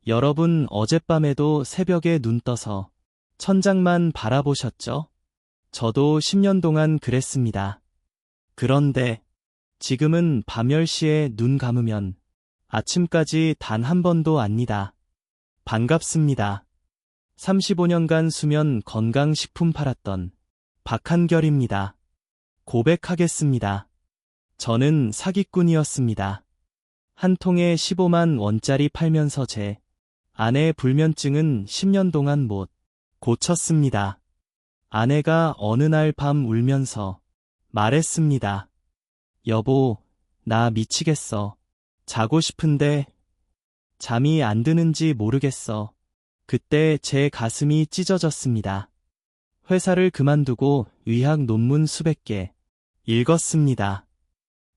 여러분 어젯밤에도 새벽에 눈 떠서 천장만 바라보셨죠? 저도 10년 동안 그랬습니다. 그런데 지금은 밤 10시에 눈 감으면 아침까지 단 한 번도 압니다. 반갑습니다. 35년간 수면 건강식품 팔았던 박한결입니다. 고백하겠습니다. 저는 사기꾼이었습니다. 한 통에 15만 원짜리 팔면서 제 아내 불면증은 10년 동안 못 고쳤습니다. 아내가 어느 날 밤 울면서 말했습니다. 여보, 나 미치겠어. 자고 싶은데 잠이 안 드는지 모르겠어. 그때 제 가슴이 찢어졌습니다. 회사를 그만두고 의학 논문 수백 개 읽었습니다.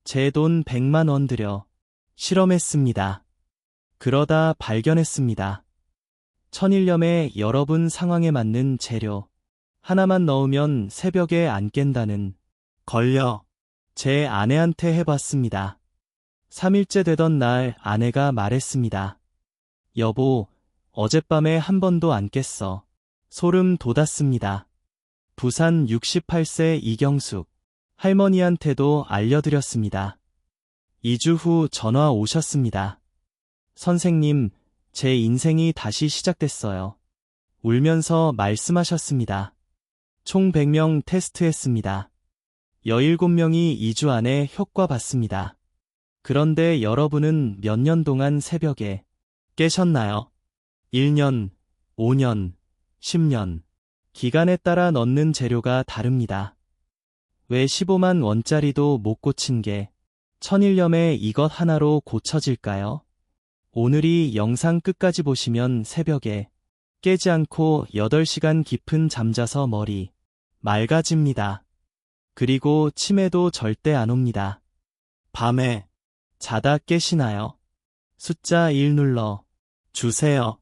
제 돈 100만 원 들여 실험했습니다. 그러다 발견했습니다. 천일염에 여러분 상황에 맞는 재료 하나만 넣으면 새벽에 안 깬다는 걸요. 제 아내한테 해봤습니다. 3일째 되던 날 아내가 말했습니다. 여보, 어젯밤에 한 번도 안 깼어. 소름 돋았습니다. 부산 68세 이경숙 할머니한테도 알려드렸습니다. 2주 후 전화 오셨습니다. 선생님, 제 인생이 다시 시작됐어요. 울면서 말씀하셨습니다. 총 100명 테스트했습니다. 17명이 2주 안에 효과 봤습니다. 그런데 여러분은 몇 년 동안 새벽에 깨셨나요? 1년, 5년, 10년. 기간에 따라 넣는 재료가 다릅니다. 왜 15만 원짜리도 못 고친 게 천일염에 이것 하나로 고쳐질까요? 오늘이 영상 끝까지 보시면 새벽에 깨지 않고 8시간 깊은 잠자서 머리 맑아집니다. 그리고 치매도 절대 안 옵니다. 밤에 자다 깨시나요? 숫자 1 눌러 주세요.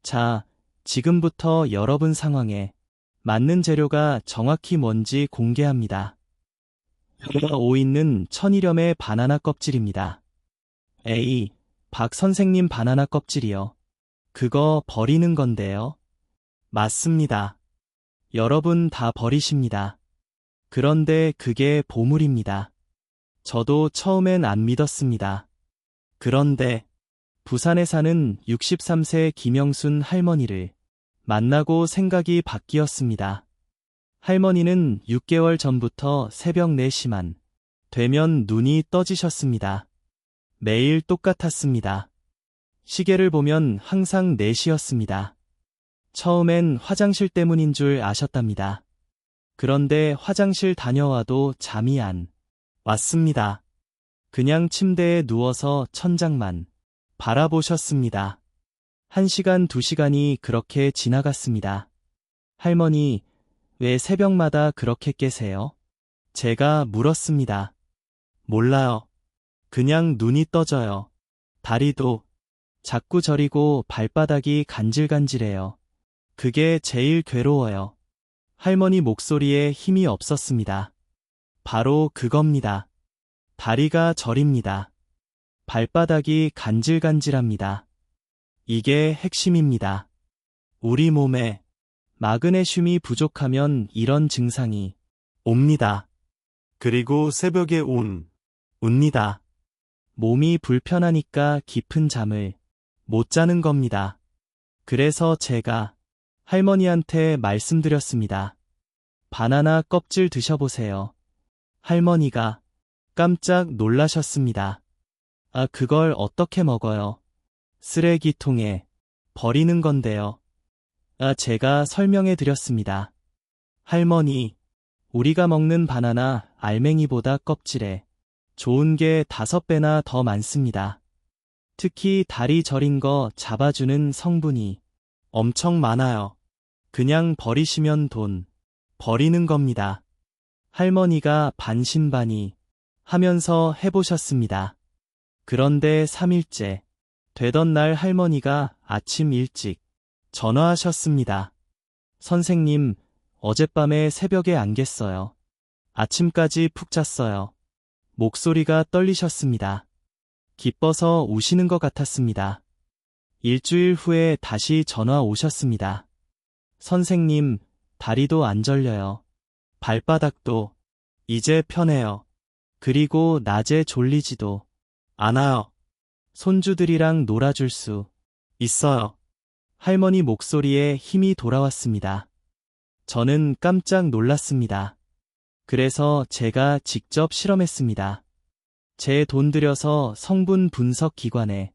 자, 지금부터 여러분 상황에 맞는 재료가 정확히 뭔지 공개합니다. 5 있는 천일염의 바나나 껍질입니다. A. 박 선생님 바나나 껍질이요. 그거 버리는 건데요. 맞습니다. 여러분 다 버리십니다. 그런데 그게 보물입니다. 저도 처음엔 안 믿었습니다. 그런데 부산에 사는 63세 김영순 할머니를 만나고 생각이 바뀌었습니다. 할머니는 6개월 전부터 새벽 4시만 되면 눈이 떠지셨습니다. 매일 똑같았습니다. 시계를 보면 항상 4시였습니다. 처음엔 화장실 때문인 줄 아셨답니다. 그런데 화장실 다녀와도 잠이 안 왔습니다. 그냥 침대에 누워서 천장만 바라보셨습니다. 1시간, 2시간이 그렇게 지나갔습니다. 할머니, 왜 새벽마다 그렇게 깨세요? 제가 물었습니다. 몰라요. 그냥 눈이 떠져요. 다리도 자꾸 저리고 발바닥이 간질간질해요. 그게 제일 괴로워요. 할머니 목소리에 힘이 없었습니다. 바로 그겁니다. 다리가 저립니다. 발바닥이 간질간질합니다. 이게 핵심입니다. 우리 몸에 마그네슘이 부족하면 이런 증상이 옵니다. 그리고 새벽에 웁니다. 몸이 불편하니까 깊은 잠을 못 자는 겁니다. 그래서 제가 할머니한테 말씀드렸습니다. 바나나 껍질 드셔보세요. 할머니가 깜짝 놀라셨습니다. 아, 그걸 어떻게 먹어요? 쓰레기통에 버리는 건데요. 아, 제가 설명해 드렸습니다. 할머니, 우리가 먹는 바나나 알맹이보다 껍질에 좋은 게 5배나 더 많습니다. 특히 다리 저린 거 잡아주는 성분이 엄청 많아요. 그냥 버리시면 돈 버리는 겁니다. 할머니가 반신반의 하면서 해보셨습니다. 그런데 3일째 되던 날 할머니가 아침 일찍 전화하셨습니다. 선생님, 어젯밤에 새벽에 안 깼어요. 아침까지 푹 잤어요. 목소리가 떨리셨습니다. 기뻐서 우시는 것 같았습니다. 일주일 후에 다시 전화 오셨습니다. 선생님, 다리도 안 절려요. 발바닥도 이제 편해요. 그리고 낮에 졸리지도 않아요. 손주들이랑 놀아줄 수 있어요. 할머니 목소리에 힘이 돌아왔습니다. 저는 깜짝 놀랐습니다. 그래서 제가 직접 실험했습니다. 제 돈 들여서 성분 분석 기관에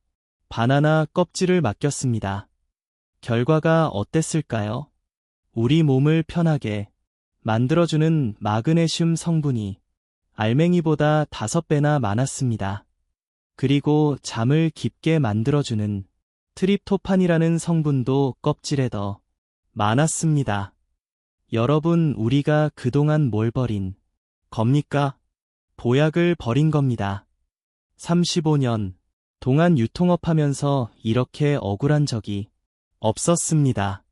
바나나 껍질을 맡겼습니다. 결과가 어땠을까요? 우리 몸을 편하게 만들어주는 마그네슘 성분이 알맹이보다 5배나 많았습니다. 그리고 잠을 깊게 만들어주는 트립토판이라는 성분도 껍질에 더 많았습니다. 여러분, 우리가 그동안 뭘 버린 겁니까? 보약을 버린 겁니다. 35년 동안 유통업하면서 이렇게 억울한 적이 없었습니다.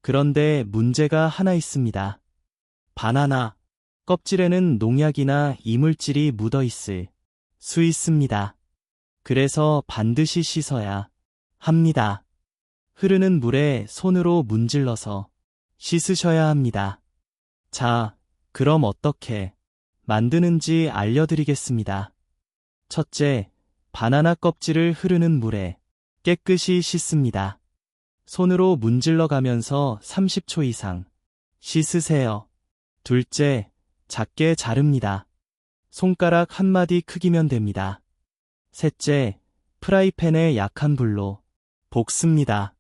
그런데 문제가 하나 있습니다. 바나나 껍질에는 농약이나 이물질이 묻어 있을 수 있습니다. 그래서 반드시 씻어야 합니다. 흐르는 물에 손으로 문질러서 씻으셔야 합니다. 자, 그럼 어떻게 만드는지 알려드리겠습니다. 첫째, 바나나 껍질을 흐르는 물에 깨끗이 씻습니다. 손으로 문질러 가면서 30초 이상 씻으세요. 둘째, 작게 자릅니다. 손가락 한 마디 크기면 됩니다. 셋째, 프라이팬에 약한 불로 볶습니다.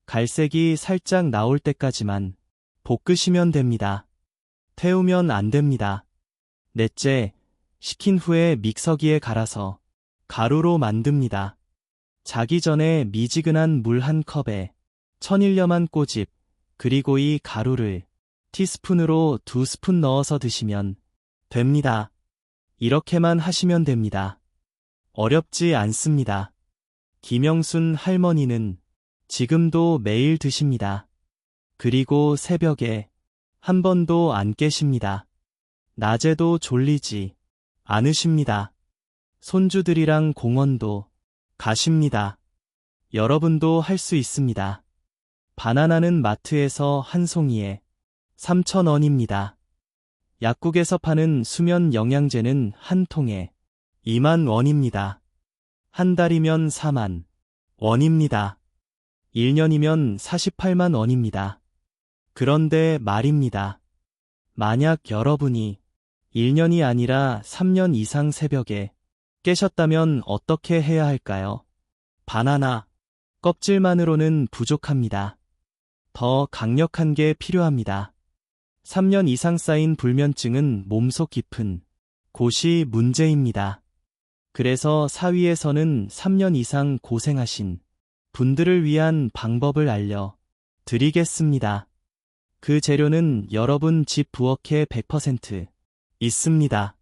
갈색이 살짝 나올 때까지만 볶으시면 됩니다. 태우면 안 됩니다. 넷째, 식힌 후에 믹서기에 갈아서 가루로 만듭니다. 자기 전에 미지근한 물 한 컵에 천일염한 꼬집, 그리고 이 가루를 티스푼으로 2스푼 넣어서 드시면 됩니다. 이렇게만 하시면 됩니다. 어렵지 않습니다. 김영순 할머니는 지금도 매일 드십니다. 그리고 새벽에 한 번도 안 깨십니다. 낮에도 졸리지 않으십니다. 손주들이랑 공원도 가십니다. 여러분도 할 수 있습니다. 바나나는 마트에서 한 송이에 3,000원입니다. 약국에서 파는 수면 영양제는 한 통에 2만 원입니다. 한 달이면 4만 원입니다. 1년이면 48만 원입니다. 그런데 말입니다. 만약 여러분이 1년이 아니라 3년 이상 새벽에 깨셨다면 어떻게 해야 할까요? 바나나 껍질만으로는 부족합니다. 더 강력한 게 필요합니다. 3년 이상 쌓인 불면증은 몸속 깊은 곳이 문제입니다. 그래서 사위에서는 3년 이상 고생하신 분들을 위한 방법을 알려드리겠습니다. 그 재료는 여러분 집 부엌에 100% 있습니다.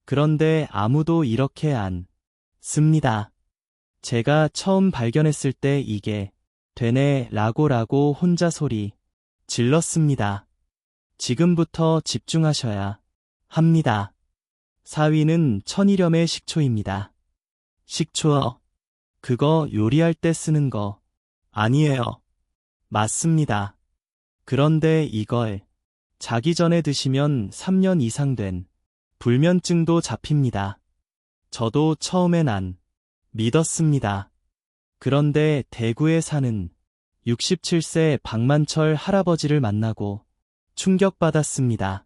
그런데 아무도 이렇게 안 씁니다. 제가 처음 발견했을 때 이게 되네 라고 혼자 소리 질렀습니다. 지금부터 집중하셔야 합니다. 4위는 천일염의 식초입니다. 식초요? 그거 요리할 때 쓰는 거 아니에요. 맞습니다. 그런데 이걸 자기 전에 드시면 3년 이상 된 불면증도 잡힙니다. 저도 처음엔 안 믿었습니다. 그런데 대구에 사는 67세 박만철 할아버지를 만나고 충격받았습니다.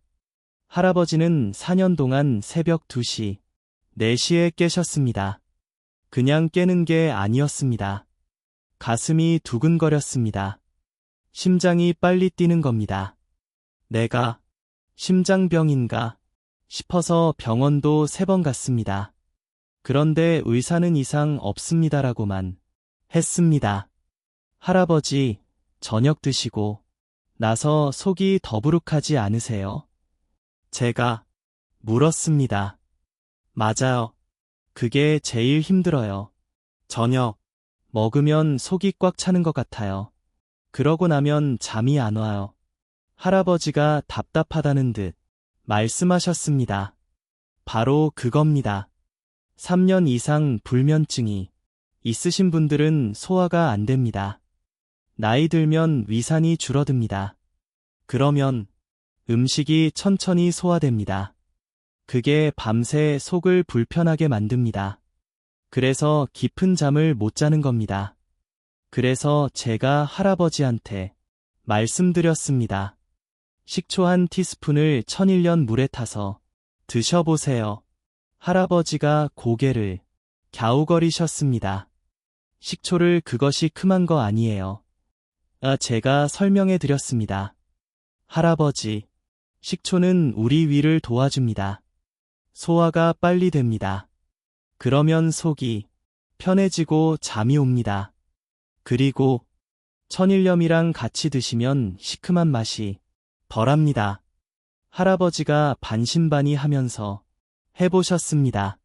할아버지는 4년 동안 새벽 2시, 4시에 깨셨습니다. 그냥 깨는 게 아니었습니다. 가슴이 두근거렸습니다. 심장이 빨리 뛰는 겁니다. 내가 심장병인가 싶어서 병원도 3번 갔습니다. 그런데 의사는 이상 없습니다라고만 했습니다. 할아버지, 저녁 드시고 나서 속이 더부룩하지 않으세요? 제가 물었습니다. 맞아요. 그게 제일 힘들어요. 저녁 먹으면 속이 꽉 차는 것 같아요. 그러고 나면 잠이 안 와요. 할아버지가 답답하다는 듯 말씀하셨습니다. 바로 그겁니다. 3년 이상 불면증이 있으신 분들은 소화가 안 됩니다. 나이 들면 위산이 줄어듭니다. 그러면 음식이 천천히 소화됩니다. 그게 밤새 속을 불편하게 만듭니다. 그래서 깊은 잠을 못 자는 겁니다. 그래서 제가 할아버지한테 말씀드렸습니다. 식초 한 티스푼을 천일염 물에 타서 드셔보세요. 할아버지가 고개를 갸우거리셨습니다. 식초를 그것이 금한 거 아니에요. 제가 설명해 드렸습니다. 할아버지, 식초는 우리 위를 도와줍니다. 소화가 빨리 됩니다. 그러면 속이 편해지고 잠이 옵니다. 그리고 천일염이랑 같이 드시면 시큼한 맛이 덜합니다. 할아버지가 반신반의하면서 해보셨습니다.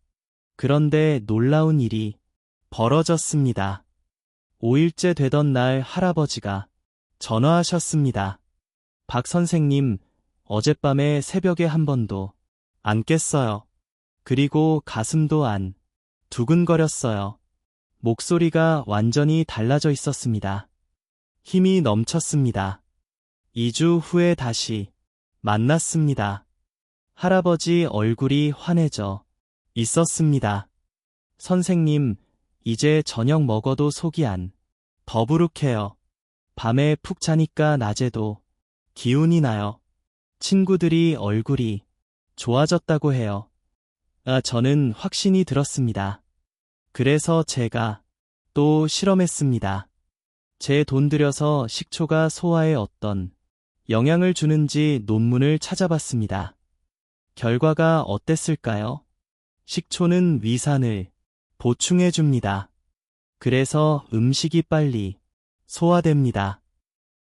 그런데 놀라운 일이 벌어졌습니다. 5일째 되던 날 할아버지가 전화하셨습니다. 박 선생님, 어젯밤에 새벽에 한 번도 안 깼어요. 그리고 가슴도 안 두근거렸어요. 목소리가 완전히 달라져 있었습니다. 힘이 넘쳤습니다. 2주 후에 다시 만났습니다. 할아버지 얼굴이 환해져 있었습니다. 선생님, 이제 저녁 먹어도 속이 안 더부룩해요. 밤에 푹 자니까 낮에도 기운이 나요. 친구들이 얼굴이 좋아졌다고 해요. 저는 확신이 들었습니다. 그래서 제가 또 실험했습니다. 제 돈 들여서 식초가 소화에 어떤 영향을 주는지 논문을 찾아봤습니다. 결과가 어땠을까요? 식초는 위산을 보충해줍니다. 그래서 음식이 빨리 소화됩니다.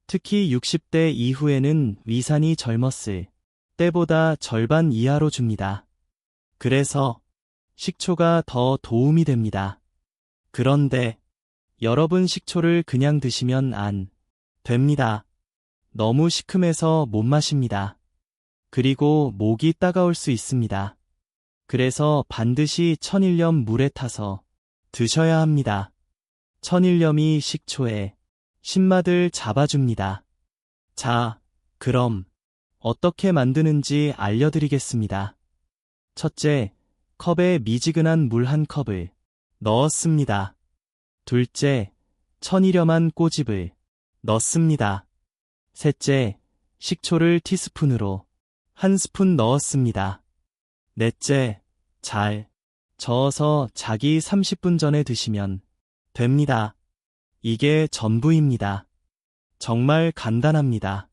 특히 60대 이후에는 위산이 젊었을 때보다 절반 이하로 줍니다. 그래서 식초가 더 도움이 됩니다. 그런데 여러분 식초를 그냥 드시면 안 됩니다. 너무 시큼해서 못 마십니다. 그리고 목이 따가울 수 있습니다. 그래서 반드시 천일염 물에 타서 드셔야 합니다. 천일염이 식초의 신맛을 잡아줍니다. 자, 그럼 어떻게 만드는지 알려드리겠습니다. 첫째, 컵에 미지근한 물 한 컵을 넣었습니다. 둘째, 천일염한 꼬집을 넣습니다. 셋째, 식초를 티스푼으로 한 스푼 넣었습니다. 넷째, 잘 저어서 자기 30분 전에 드시면 됩니다. 이게 전부입니다. 정말 간단합니다.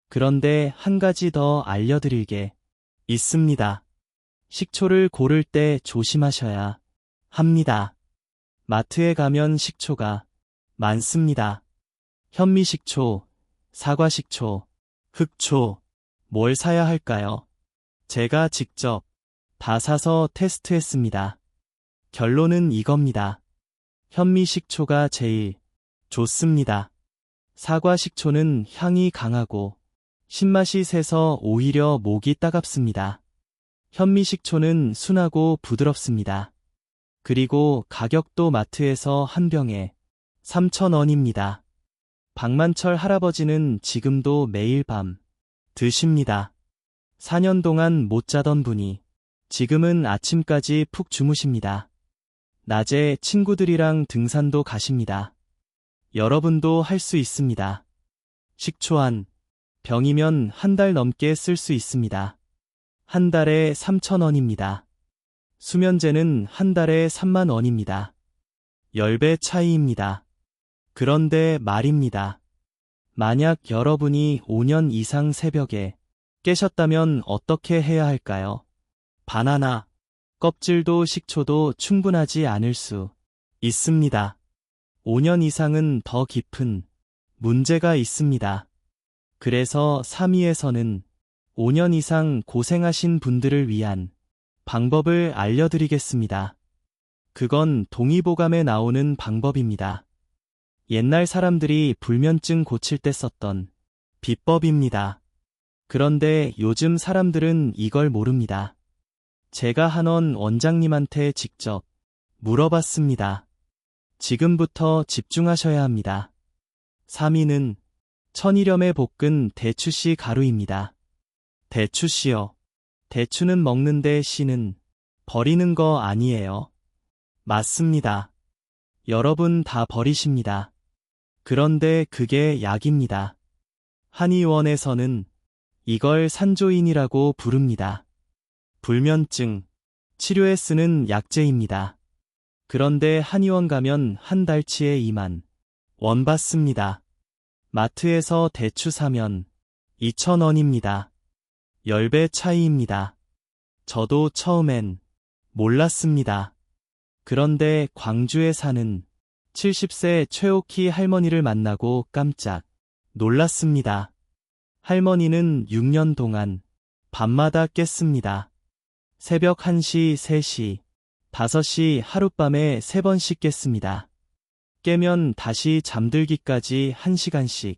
그런데 한 가지 더 알려드릴 게 있습니다. 식초를 고를 때 조심하셔야 합니다. 마트에 가면 식초가 많습니다. 현미식초, 사과식초, 흑초, 뭘 사야 할까요? 제가 직접 다 사서 테스트했습니다. 결론은 이겁니다. 현미식초가 제일 좋습니다. 사과식초는 향이 강하고 신맛이 세서 오히려 목이 따갑습니다. 현미식초는 순하고 부드럽습니다. 그리고 가격도 마트에서 한 병에 3,000원입니다. 박만철 할아버지는 지금도 매일 밤 드십니다. 4년 동안 못 자던 분이 지금은 아침까지 푹 주무십니다. 낮에 친구들이랑 등산도 가십니다. 여러분도 할 수 있습니다. 식초 한 병이면 한 달 넘게 쓸 수 있습니다. 한 달에 3,000원입니다. 수면제는 한 달에 3만 원입니다. 10배 차이입니다. 그런데 말입니다. 만약 여러분이 5년 이상 새벽에 깨셨다면 어떻게 해야 할까요? 바나나, 껍질도 식초도 충분하지 않을 수 있습니다. 5년 이상은 더 깊은 문제가 있습니다. 그래서 3위에서는 5년 이상 고생하신 분들을 위한 방법을 알려드리겠습니다. 그건 동의보감에 나오는 방법입니다. 옛날 사람들이 불면증 고칠 때 썼던 비법입니다. 그런데 요즘 사람들은 이걸 모릅니다. 제가 한원 원장님한테 직접 물어봤습니다. 지금부터 집중하셔야 합니다. 3위는 천일염에 볶은 대추씨 가루입니다. 대추씨요. 대추는 먹는데 씨는 버리는 거 아니에요. 맞습니다. 여러분 다 버리십니다. 그런데 그게 약입니다. 한의원에서는 이걸 산조인이라고 부릅니다. 불면증 치료에 쓰는 약재입니다. 그런데 한의원 가면 한 달치에 2만 원 받습니다. 마트에서 대추 사면 2,000원입니다. 10배 차이입니다. 저도 처음엔 몰랐습니다. 그런데 광주에 사는 70세 최옥희 할머니를 만나고 깜짝 놀랐습니다. 할머니는 6년 동안 밤마다 깼습니다. 새벽 1시, 3시, 5시 하룻밤에 3번씩 깼습니다. 깨면 다시 잠들기까지 1시간씩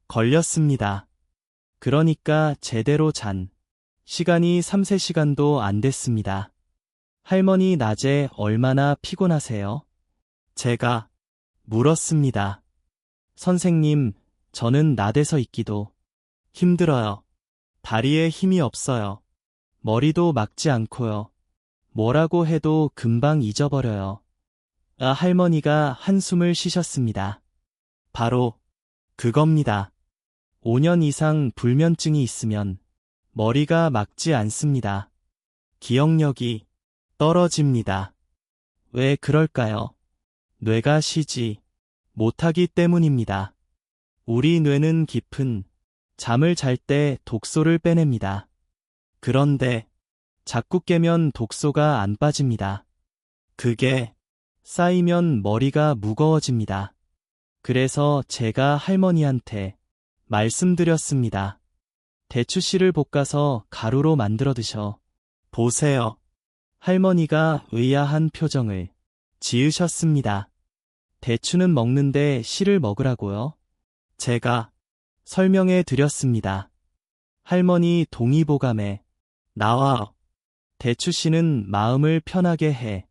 걸렸습니다. 그러니까 제대로 잔 시간이 3-4시간도 안 됐습니다. 할머니 낮에 얼마나 피곤하세요? 제가 물었습니다. 선생님, 저는 낮에서 있기도 힘들어요. 다리에 힘이 없어요. 머리도 막지 않고요. 뭐라고 해도 금방 잊어버려요. 할머니가 한숨을 쉬셨습니다. 바로 그겁니다. 5년 이상 불면증이 있으면 머리가 막지 않습니다. 기억력이 떨어집니다. 왜 그럴까요? 뇌가 쉬지 못하기 때문입니다. 우리 뇌는 깊은 잠을 잘 때 독소를 빼냅니다. 그런데 자꾸 깨면 독소가 안 빠집니다. 그게 쌓이면 머리가 무거워집니다. 그래서 제가 할머니한테 말씀드렸습니다. 대추씨를 볶아서 가루로 만들어 드셔 보세요. 할머니가 의아한 표정을 지으셨습니다. 대추는 먹는데 씨를 먹으라고요? 제가 설명해 드렸습니다. 할머니 동의보감에 나와 대추씨는 마음을 편하게 해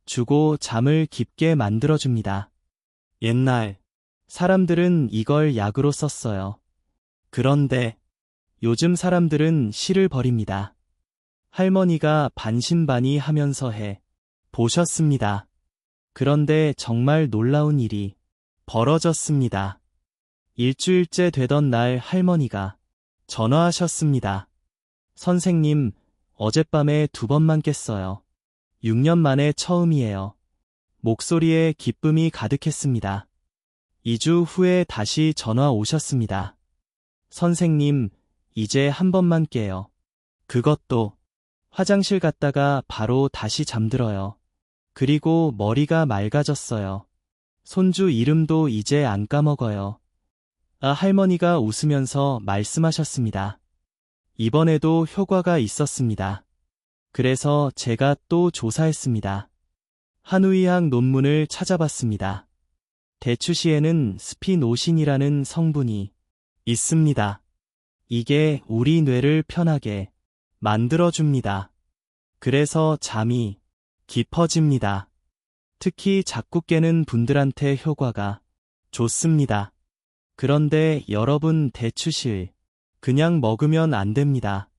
주고 잠을 깊게 만들어줍니다. 옛날 사람들은 이걸 약으로 썼어요. 그런데 요즘 사람들은 씨를 버립니다. 할머니가 반신반의하면서 해 보셨습니다. 그런데 정말 놀라운 일이 벌어졌습니다. 일주일째 되던 날 할머니가 전화하셨습니다. 선생님, 어젯밤에 2번만 깼어요. 6년 만에 처음이에요. 목소리에 기쁨이 가득했습니다. 2주 후에 다시 전화 오셨습니다. 선생님, 이제 1번만 깨요. 그것도 화장실 갔다가 바로 다시 잠들어요. 그리고 머리가 맑아졌어요. 손주 이름도 이제 안 까먹어요. 할머니가 웃으면서 말씀하셨습니다. 이번에도 효과가 있었습니다. 그래서 제가 또 조사했습니다. 한의학 논문을 찾아봤습니다. 대추씨에는 스피노신이라는 성분이 있습니다. 이게 우리 뇌를 편하게 만들어줍니다. 그래서 잠이 깊어집니다. 특히 자꾸 깨는 분들한테 효과가 좋습니다. 그런데 여러분 대추실 그냥 먹으면 안 됩니다.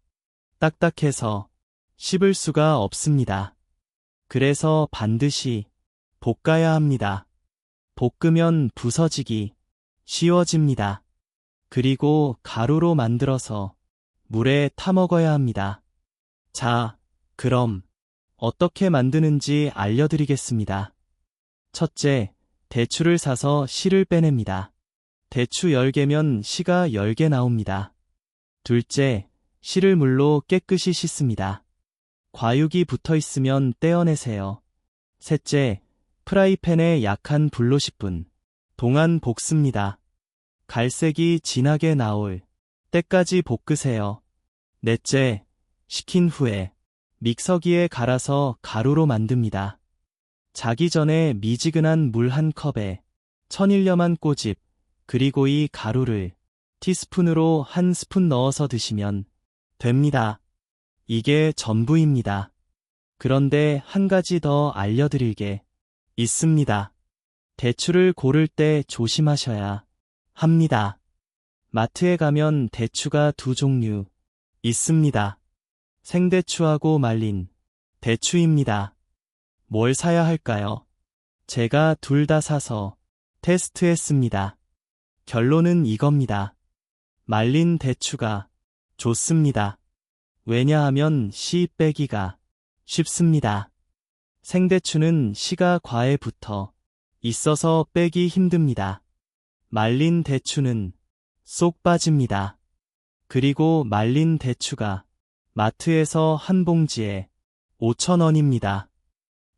딱딱해서 씹을 수가 없습니다. 그래서 반드시 볶아야 합니다. 볶으면 부서지기 쉬워집니다. 그리고 가루로 만들어서 물에 타먹어야 합니다. 자, 그럼 어떻게 만드는지 알려드리겠습니다. 첫째, 대추를 사서 씨를 빼냅니다. 대추 10개면 씨가 10개 나옵니다. 둘째, 씨를 물로 깨끗이 씻습니다. 과육이 붙어 있으면 떼어내세요. 셋째, 프라이팬에 약한 불로 10분 동안 볶습니다. 갈색이 진하게 나올 때까지 볶으세요. 넷째, 식힌 후에 믹서기에 갈아서 가루로 만듭니다. 자기 전에 미지근한 물 1컵에 천일염 1꼬집, 그리고 이 가루를 티스푼으로 1스푼 넣어서 드시면 됩니다. 이게 전부입니다. 그런데 한 가지 더 알려드릴 게 있습니다. 대추를 고를 때 조심하셔야 합니다. 마트에 가면 대추가 두 종류 있습니다. 생대추하고 말린 대추입니다. 뭘 사야 할까요? 제가 둘 다 사서 테스트했습니다. 결론은 이겁니다. 말린 대추가 좋습니다. 왜냐하면 씨 빼기가 쉽습니다. 생대추는 씨가 과에 붙어 있어서 빼기 힘듭니다. 말린 대추는 쏙 빠집니다. 그리고 말린 대추가 마트에서 한 봉지에 5,000원입니다.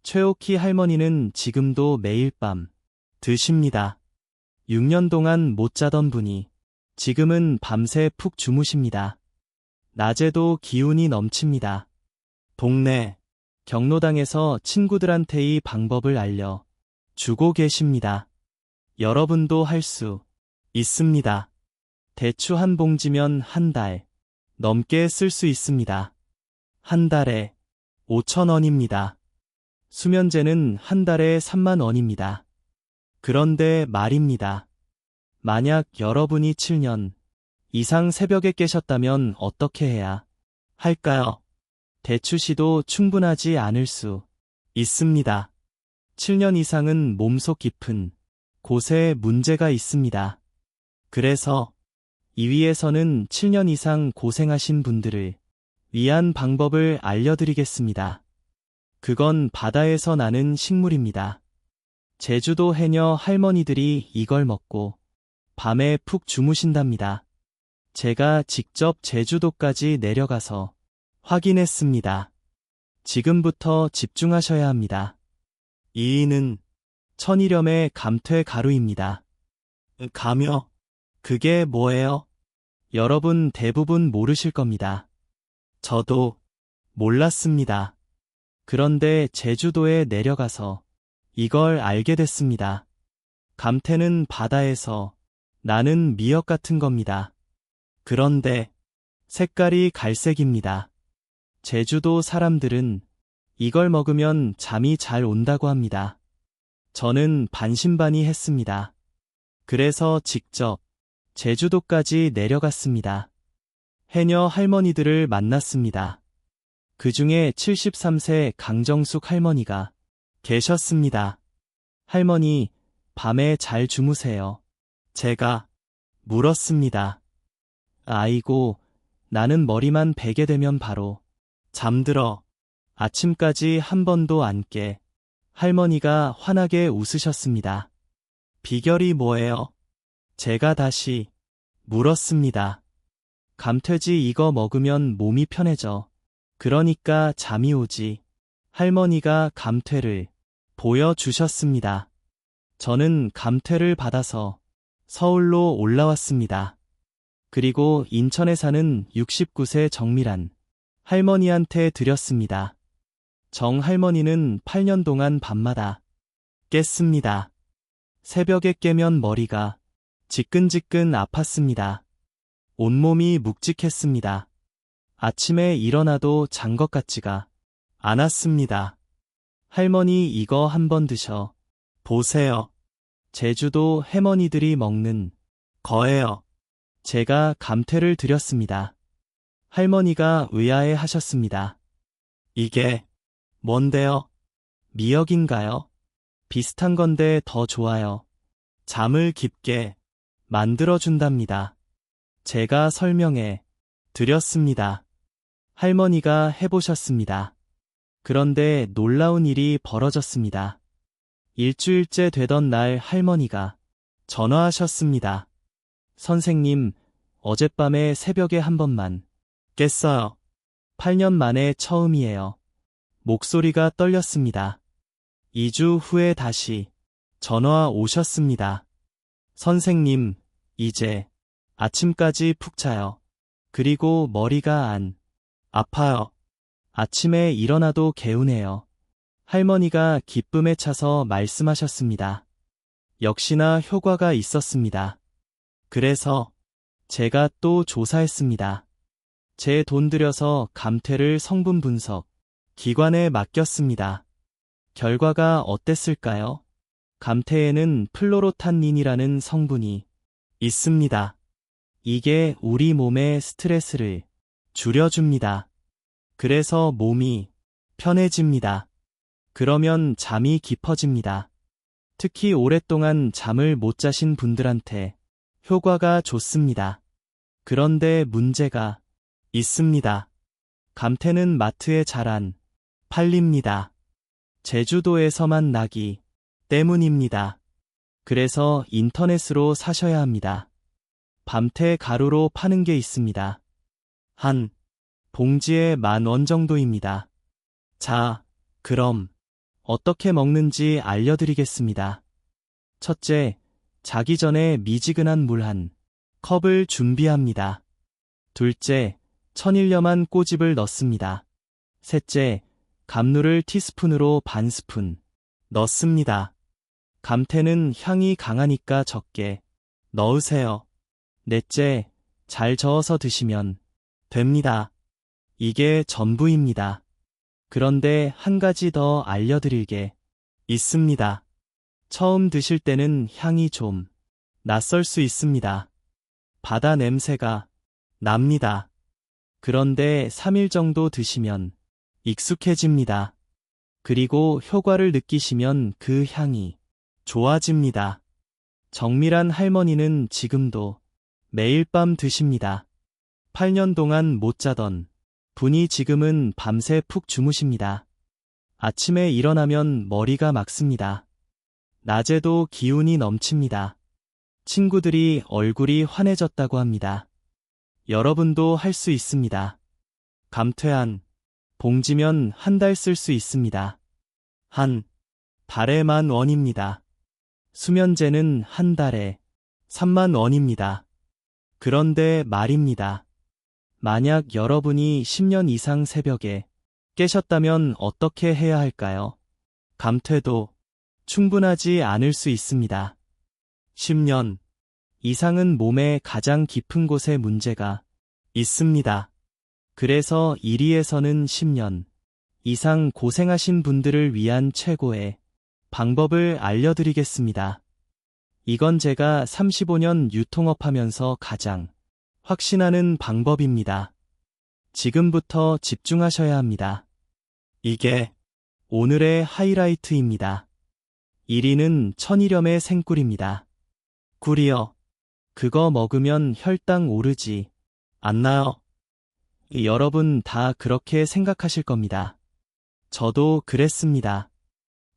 최옥희 할머니는 지금도 매일 밤 드십니다. 6년 동안 못 자던 분이 지금은 밤새 푹 주무십니다. 낮에도 기운이 넘칩니다. 동네 경로당에서 친구들한테 이 방법을 알려 주고 계십니다. 여러분도 할 수 있습니다. 대추 한 봉지면 한 달 넘게 쓸 수 있습니다. 한 달에 5,000원입니다. 수면제는 한 달에 3만 원입니다. 그런데 말입니다. 만약 여러분이 7년 이상 새벽에 깨셨다면 어떻게 해야 할까요? 대추씨도 충분하지 않을 수 있습니다. 7년 이상은 몸속 깊은 곳에 문제가 있습니다. 그래서 이 위에서는 7년 이상 고생하신 분들을 위한 방법을 알려드리겠습니다. 그건 바다에서 나는 식물입니다. 제주도 해녀 할머니들이 이걸 먹고 밤에 푹 주무신답니다. 제가 직접 제주도까지 내려가서 확인했습니다. 지금부터 집중하셔야 합니다. 이인은 천일염의 감퇴 가루입니다. 가며? 그게 뭐예요? 여러분 대부분 모르실 겁니다. 저도 몰랐습니다. 그런데 제주도에 내려가서 이걸 알게 됐습니다. 감태는 바다에서 나는 미역 같은 겁니다. 그런데 색깔이 갈색입니다. 제주도 사람들은 이걸 먹으면 잠이 잘 온다고 합니다. 저는 반신반의했습니다. 그래서 직접 제주도까지 내려갔습니다. 해녀 할머니들을 만났습니다. 그 중에 73세 강정숙 할머니가 계셨습니다. 할머니, 밤에 잘 주무세요. 제가 물었습니다. 아이고, 나는 머리만 베게 되면 바로 잠들어. 아침까지 한 번도 안 깨. 할머니가 환하게 웃으셨습니다. 비결이 뭐예요? 제가 다시 물었습니다. 감퇴지 이거 먹으면 몸이 편해져. 그러니까 잠이 오지. 할머니가 감퇴를 보여주셨습니다. 저는 감퇴를 받아서 서울로 올라왔습니다. 그리고 인천에 사는 69세 정미란 할머니한테 드렸습니다. 정 할머니는 8년 동안 밤마다 깼습니다. 새벽에 깨면 머리가 지끈지끈 아팠습니다. 온몸이 묵직했습니다. 아침에 일어나도 잔 것 같지가 않았습니다. 할머니 이거 한번 드셔 보세요. 제주도 할머니들이 먹는 거예요. 제가 감퇴를 드렸습니다. 할머니가 의아해 하셨습니다. 이게 뭔데요? 미역인가요? 비슷한 건데 더 좋아요. 잠을 깊게 만들어준답니다. 제가 설명해 드렸습니다. 할머니가 해보셨습니다. 그런데 놀라운 일이 벌어졌습니다. 일주일째 되던 날 할머니가 전화하셨습니다. 선생님, 어젯밤에 새벽에 한 번만 깼어요. 8년 만에 처음이에요. 목소리가 떨렸습니다. 2주 후에 다시 전화 오셨습니다. 선생님, 이제 아침까지 푹 자요. 그리고 머리가 안 아파요. 아침에 일어나도 개운해요. 할머니가 기쁨에 차서 말씀하셨습니다. 역시나 효과가 있었습니다. 그래서 제가 또 조사했습니다. 제 돈 들여서 감퇴를 성분 분석 기관에 맡겼습니다. 결과가 어땠을까요? 감태에는 플로로탄닌이라는 성분이 있습니다. 이게 우리 몸의 스트레스를 줄여줍니다. 그래서 몸이 편해집니다. 그러면 잠이 깊어집니다. 특히 오랫동안 잠을 못 자신 분들한테 효과가 좋습니다. 그런데 문제가 있습니다. 감태는 마트에 잘 안 팔립니다. 제주도에서만 나기 때문입니다. 그래서 인터넷으로 사셔야 합니다. 밤태 가루로 파는 게 있습니다. 한 봉지에 10,000원 정도입니다. 자, 그럼 어떻게 먹는지 알려드리겠습니다. 첫째, 자기 전에 미지근한 물 한 컵을 준비합니다. 둘째, 천일염한 꼬집을 넣습니다. 셋째, 감루를 티스푼으로 반 스푼 넣습니다. 감태는 향이 강하니까 적게 넣으세요. 넷째, 잘 저어서 드시면 됩니다. 이게 전부입니다. 그런데 한 가지 더 알려드릴 게 있습니다. 처음 드실 때는 향이 좀 낯설 수 있습니다. 바다 냄새가 납니다. 그런데 3일 정도 드시면 익숙해집니다. 그리고 효과를 느끼시면 그 향이 좋아집니다. 정밀한 할머니는 지금도 매일 밤 드십니다. 8년 동안 못 자던 분이 지금은 밤새 푹 주무십니다. 아침에 일어나면 머리가 맑습니다. 낮에도 기운이 넘칩니다. 친구들이 얼굴이 환해졌다고 합니다. 여러분도 할 수 있습니다. 감퇴한 봉지면 한 달 쓸 수 있습니다. 한 달에 10,000원입니다. 수면제는 한 달에 30,000원입니다. 그런데 말입니다. 만약 여러분이 10년 이상 새벽에 깨셨다면 어떻게 해야 할까요? 감퇴도 충분하지 않을 수 있습니다. 10년 이상은 몸의 가장 깊은 곳에 문제가 있습니다. 그래서 1위에서는 10년 이상 고생하신 분들을 위한 최고의 방법을 알려드리겠습니다. 이건 제가 35년 유통업하면서 가장 확신하는 방법입니다. 지금부터 집중하셔야 합니다. 이게 오늘의 하이라이트입니다. 1위는 천일염의 생꿀입니다. 꿀이요. 그거 먹으면 혈당 오르지 않나요? 여러분 다 그렇게 생각하실 겁니다. 저도 그랬습니다.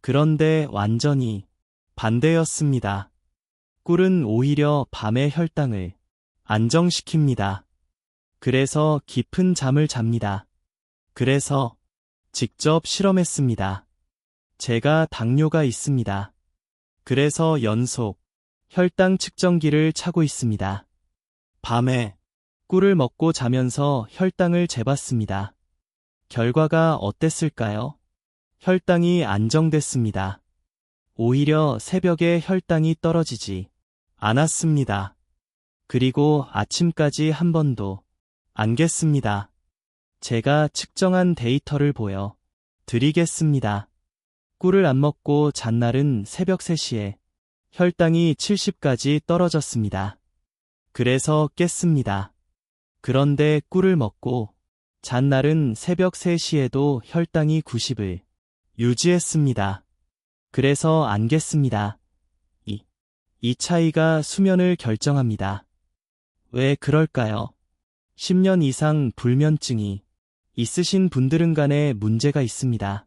그런데 완전히 반대였습니다. 꿀은 오히려 밤의 혈당을 안정시킵니다. 그래서 깊은 잠을 잡니다. 그래서 직접 실험했습니다. 제가 당뇨가 있습니다. 그래서 연속 혈당 측정기를 차고 있습니다. 밤에 꿀을 먹고 자면서 혈당을 재봤습니다. 결과가 어땠을까요? 혈당이 안정됐습니다. 오히려 새벽에 혈당이 떨어지지 않았습니다. 그리고 아침까지 한 번도 안 갰습니다. 제가 측정한 데이터를 보여 드리겠습니다. 꿀을 안 먹고 잔 날은 새벽 3시에 혈당이 70까지 떨어졌습니다. 그래서 깼습니다. 그런데 꿀을 먹고 잔 날은 새벽 3시에도 혈당이 90을 유지했습니다. 그래서 안 깼습니다. 이 차이가 수면을 결정합니다. 왜 그럴까요? 10년 이상 불면증이 있으신 분들은 간에 문제가 있습니다.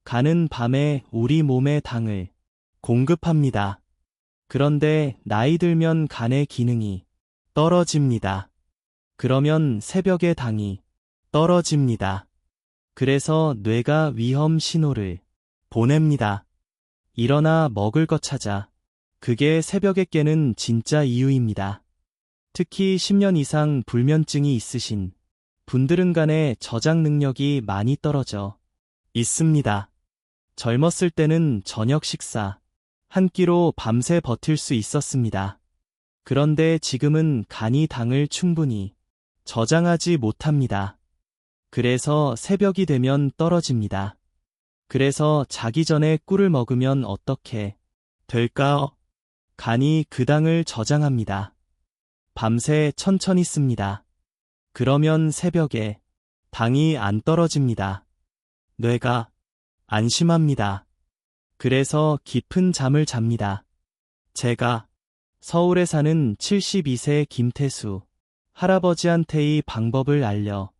간은 밤에 우리 몸에 당을 공급합니다. 그런데 나이 들면 간의 기능이 떨어집니다. 그러면 새벽에 당이 떨어집니다. 그래서 뇌가 위험 신호를 보냅니다. 일어나 먹을 것 찾아. 그게 새벽에 깨는 진짜 이유입니다. 특히 10년 이상 불면증이 있으신 분들은 간에 저장 능력이 많이 떨어져 있습니다. 젊었을 때는 저녁 식사 한 끼로 밤새 버틸 수 있었습니다. 그런데 지금은 간이 당을 충분히 저장하지 못합니다. 그래서 새벽이 되면 떨어집니다. 그래서 자기 전에 꿀을 먹으면 어떻게 될까요? 간이 그 당을 저장합니다. 밤새 천천히 씁니다. 그러면 새벽에 당이 안 떨어집니다. 뇌가 안심합니다. 그래서 깊은 잠을 잡니다. 제가 서울에 사는 72세 김태수 할아버지한테 이 방법을 알려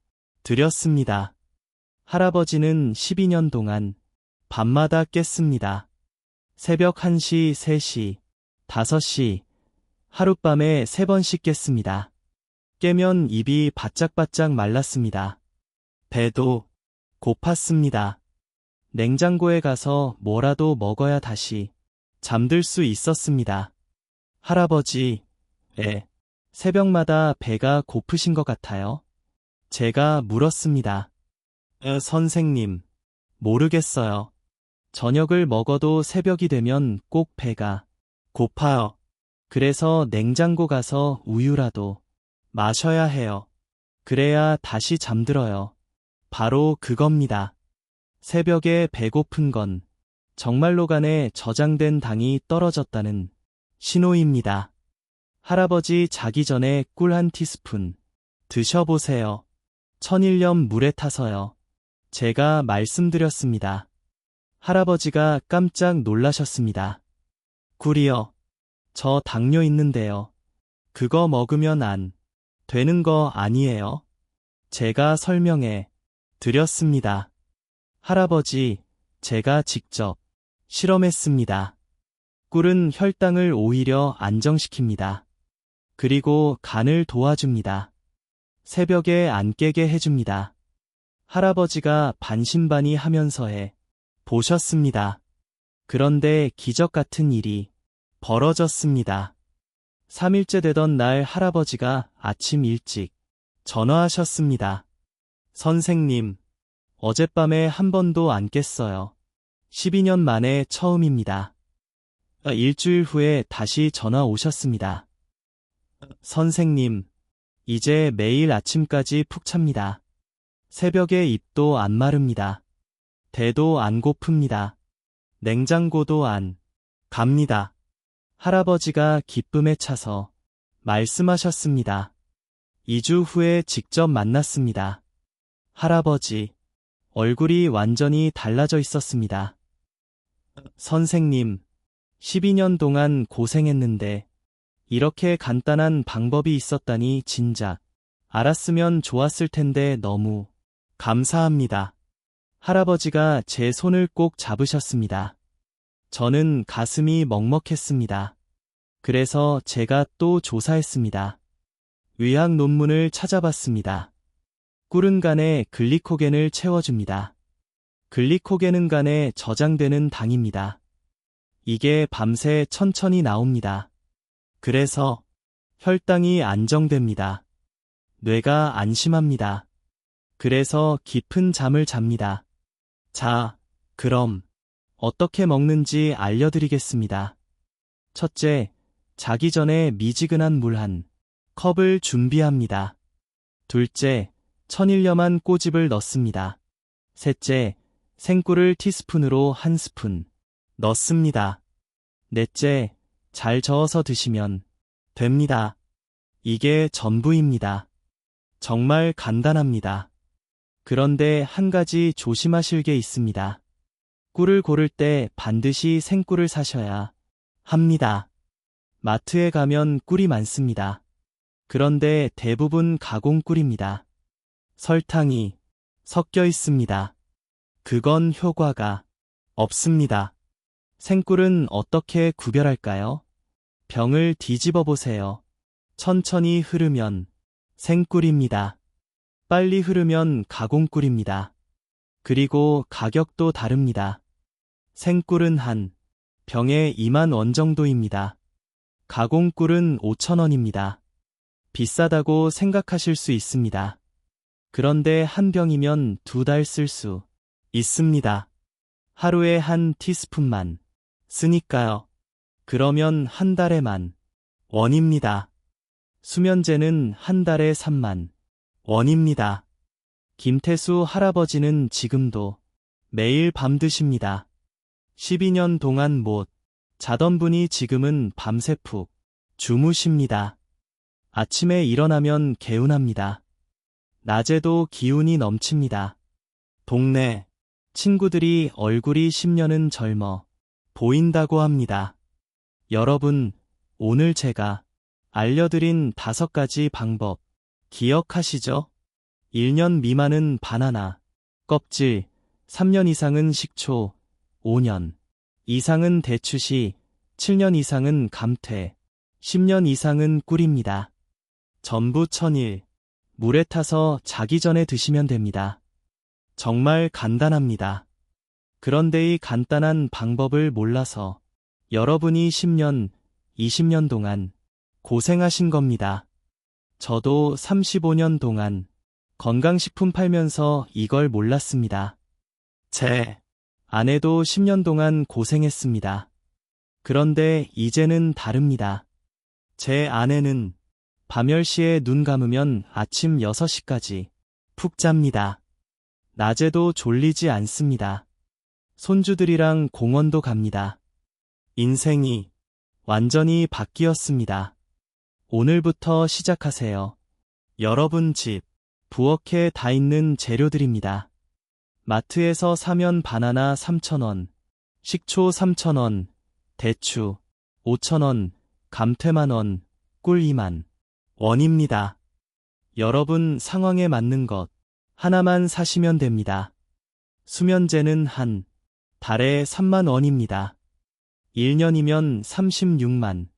드렸습니다. 할아버지는 12년 동안 밤마다 깼습니다. 새벽 1시, 3시, 5시, 하룻밤에 3번씩 깼습니다. 깨면 입이 바짝바짝 말랐습니다. 배도 고팠습니다. 냉장고에 가서 뭐라도 먹어야 다시 잠들 수 있었습니다. 할아버지, 새벽마다 배가 고프신 것 같아요? 제가 물었습니다. 선생님, 모르겠어요. 저녁을 먹어도 새벽이 되면 꼭 배가 고파요. 그래서 냉장고 가서 우유라도 마셔야 해요. 그래야 다시 잠들어요. 바로 그겁니다. 새벽에 배고픈 건 정말로 간에 저장된 당이 떨어졌다는 신호입니다. 할아버지 자기 전에 꿀 한 티스푼 드셔보세요. 천일염 물에 타서요. 제가 말씀드렸습니다. 할아버지가 깜짝 놀라셨습니다. 꿀이요? 저 당뇨 있는데요. 그거 먹으면 안 되는 거 아니에요? 제가 설명해 드렸습니다. 할아버지, 제가 직접 실험했습니다. 꿀은 혈당을 오히려 안정시킵니다. 그리고 간을 도와줍니다. 새벽에 안 깨게 해줍니다. 할아버지가 반신반의하면서 해 보셨습니다. 그런데 기적 같은 일이 벌어졌습니다. 3일째 되던 날 할아버지가 아침 일찍 전화하셨습니다. 선생님, 어젯밤에 한 번도 안 깼어요. 12년 만에 처음입니다. 일주일 후에 다시 전화 오셨습니다. 선생님, 이제 매일 아침까지 푹 찹니다. 새벽에 입도 안 마릅니다. 배도 안 고픕니다. 냉장고도 안 갑니다. 할아버지가 기쁨에 차서 말씀하셨습니다. 2주 후에 직접 만났습니다. 할아버지, 얼굴이 완전히 달라져 있었습니다. 선생님, 12년 동안 고생했는데 이렇게 간단한 방법이 있었다니 진작 알았으면 좋았을 텐데 너무 감사합니다. 할아버지가 제 손을 꼭 잡으셨습니다. 저는 가슴이 먹먹했습니다. 그래서 제가 또 조사했습니다. 의학 논문을 찾아봤습니다. 꿀은 간에 글리코겐을 채워줍니다. 글리코겐은 간에 저장되는 당입니다. 이게 밤새 천천히 나옵니다. 그래서 혈당이 안정됩니다. 뇌가 안심합니다. 그래서 깊은 잠을 잡니다. 자, 그럼 어떻게 먹는지 알려드리겠습니다. 첫째, 자기 전에 미지근한 물 한 컵을 준비합니다. 둘째, 천일염한 꼬집을 넣습니다. 셋째, 생꿀을 티스푼으로 한 스푼 넣습니다. 넷째, 잘 저어서 드시면 됩니다. 이게 전부입니다. 정말 간단합니다. 그런데 한 가지 조심하실 게 있습니다. 꿀을 고를 때 반드시 생꿀을 사셔야 합니다. 마트에 가면 꿀이 많습니다. 그런데 대부분 가공꿀입니다. 설탕이 섞여 있습니다. 그건 효과가 없습니다. 생꿀은 어떻게 구별할까요? 병을 뒤집어 보세요. 천천히 흐르면 생꿀입니다. 빨리 흐르면 가공꿀입니다. 그리고 가격도 다릅니다. 생꿀은 한 병에 2만 원 정도입니다. 가공꿀은 5,000원입니다. 비싸다고 생각하실 수 있습니다. 그런데 한 병이면 2달 쓸 수 있습니다. 하루에 한 티스푼만 쓰니까요. 그러면 한 달에만 원입니다. 수면제는 한 달에 3만 원입니다. 김태수 할아버지는 지금도 매일 밤 드십니다. 12년 동안 못 자던 분이 지금은 밤새 푹 주무십니다. 아침에 일어나면 개운합니다. 낮에도 기운이 넘칩니다. 동네 친구들이 얼굴이 10년은 젊어 보인다고 합니다. 여러분, 오늘 제가 알려드린 5가지 방법 기억하시죠? 1년 미만은 바나나 껍질, 3년 이상은 식초, 5년 이상은 대추씨, 7년 이상은 감퇴, 10년 이상은 꿀입니다. 전부 천일, 물에 타서 자기 전에 드시면 됩니다. 정말 간단합니다. 그런데 이 간단한 방법을 몰라서 여러분이 10년, 20년 동안 고생하신 겁니다. 저도 35년 동안 건강식품 팔면서 이걸 몰랐습니다. 제 아내도 10년 동안 고생했습니다. 그런데 이제는 다릅니다. 제 아내는 밤 10시에 눈 감으면 아침 6시까지 푹 잡니다. 낮에도 졸리지 않습니다. 손주들이랑 공원도 갑니다. 인생이 완전히 바뀌었습니다. 오늘부터 시작하세요. 여러분 집, 부엌에 다 있는 재료들입니다. 마트에서 사면 바나나 3,000원, 식초 3,000원, 대추 5,000원, 감퇴 10,000원, 꿀 2만 원입니다. 여러분 상황에 맞는 것 하나만 사시면 됩니다. 수면제는 한 달에 3만 원입니다. 1년이면 36만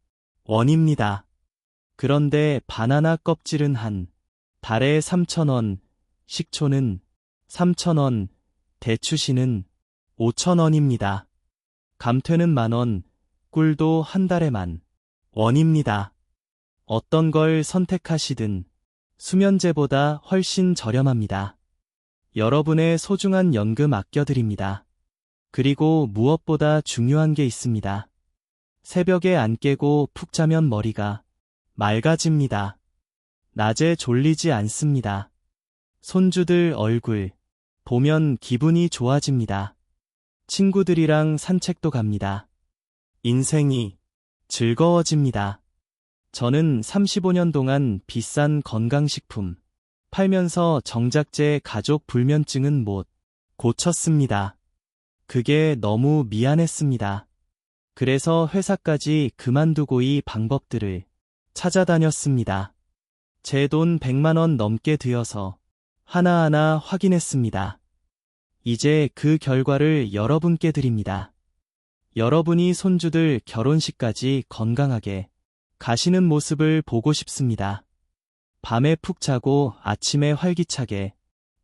원입니다. 그런데 바나나 껍질은 한 달에 3,000원, 식초는 3,000원, 대추씨는 5,000원입니다. 감퇴는 10,000원, 꿀도 한 달에 10,000원입니다. 어떤 걸 선택하시든 수면제보다 훨씬 저렴합니다. 여러분의 소중한 연금 아껴드립니다. 그리고 무엇보다 중요한 게 있습니다. 새벽에 안 깨고 푹 자면 머리가 맑아집니다. 낮에 졸리지 않습니다. 손주들 얼굴 보면 기분이 좋아집니다. 친구들이랑 산책도 갑니다. 인생이 즐거워집니다. 저는 35년 동안 비싼 건강식품 팔면서 정작 가족 불면증은 못 고쳤습니다. 그게 너무 미안했습니다. 그래서 회사까지 그만두고 이 방법들을 찾아다녔습니다. 제 돈 100만 원 넘게 들여서 하나하나 확인했습니다. 이제 그 결과를 여러분께 드립니다. 여러분이 손주들 결혼식까지 건강하게 가시는 모습을 보고 싶습니다. 밤에 푹 자고 아침에 활기차게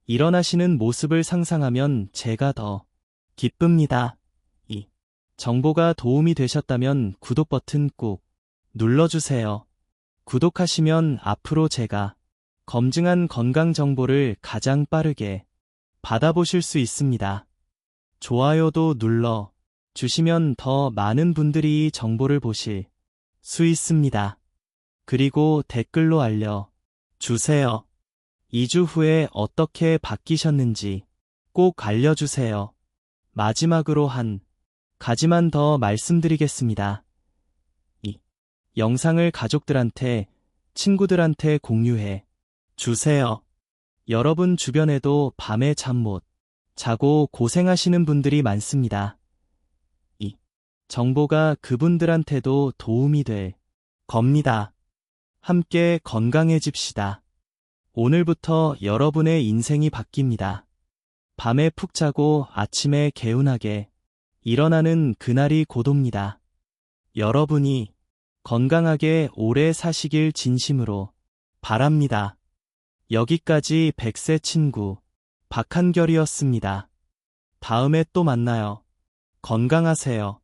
일어나시는 모습을 상상하면 제가 더 기쁩니다. 이 정보가 도움이 되셨다면 구독 버튼 꾹 눌러주세요. 구독하시면 앞으로 제가 검증한 건강 정보를 가장 빠르게 받아보실 수 있습니다. 좋아요도 눌러 주시면 더 많은 분들이 이 정보를 보실 수 있습니다. 그리고 댓글로 알려 주세요. 2주 후에 어떻게 바뀌셨는지 꼭 알려주세요. 마지막으로 한 가지만 더 말씀드리겠습니다. 이 영상을 가족들한테, 친구들한테 공유해 주세요. 여러분 주변에도 밤에 잠 못 자고 고생하시는 분들이 많습니다. 이 정보가 그분들한테도 도움이 될 겁니다. 함께 건강해집시다. 오늘부터 여러분의 인생이 바뀝니다. 밤에 푹 자고 아침에 개운하게 일어나는 그날이 곧 옵니다. 여러분이 건강하게 오래 사시길 진심으로 바랍니다. 여기까지 100세 친구 박한결이었습니다. 다음에 또 만나요. 건강하세요.